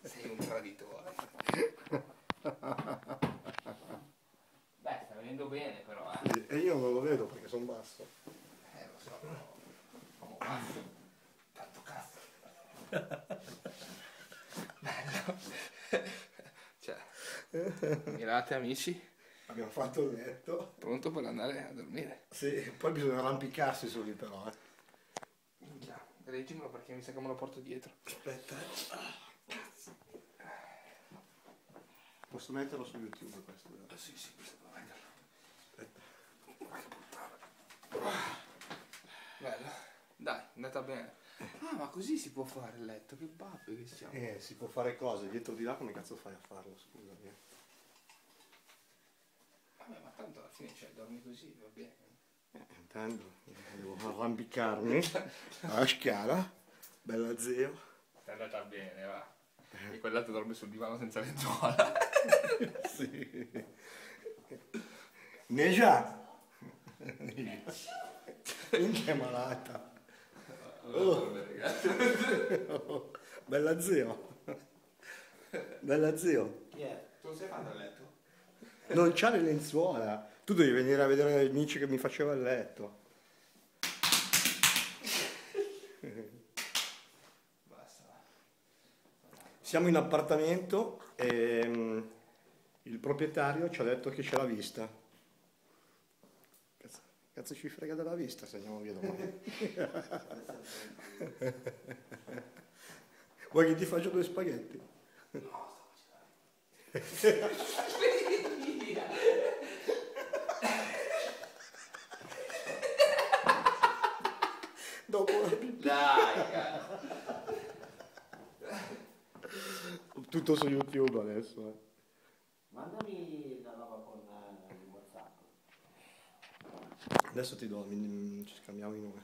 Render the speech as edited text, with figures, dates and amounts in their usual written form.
Sei un traditore. Beh, sta venendo bene però, Sì, e io non lo vedo perché sono basso. Lo so, come basso. Tanto cazzo. Bello. Cioè, mirate amici, Abbiamo fatto il letto. pronto per andare a dormire. Sì, poi bisogna arrampicarsi su lì però, Minchia, reggimelo perché mi sa che me lo porto dietro. Aspetta. Cazzo. Posso metterlo su YouTube questo? Sì, sì, questo devo metterlo. Aspetta. Ma che puttana. Bello. Dai, è andata bene. Ah, ma così si può fare il letto, che babbe che siamo. Si può fare cose, dietro di là come cazzo fai a farlo, scusami. Vabbè, ma tanto alla fine cioè, dormi così, va bene. Intanto devo arrampicarmi alla scala, bella zio. È andata bene, va. E quell'altro dorme sul divano senza lenzuola. Sì. Neja! Minchia è malata. Oh. Bella zio. Bella zio. Tu non sei fatto a letto? Non c'ha le lenzuola. Tu devi venire a vedere Nietzsche che mi faceva il letto. Basta. Siamo in appartamento e il proprietario ci ha detto che c'è la vista. Cazzo ci frega della vista se andiamo via domani. Vuoi che ti faccia due spaghetti? No, sto facendo. Dopo Dai, cazzo. tutto su YouTube adesso. Mandami la roba con il WhatsApp. Adesso ti do, ci scambiamo i numeri.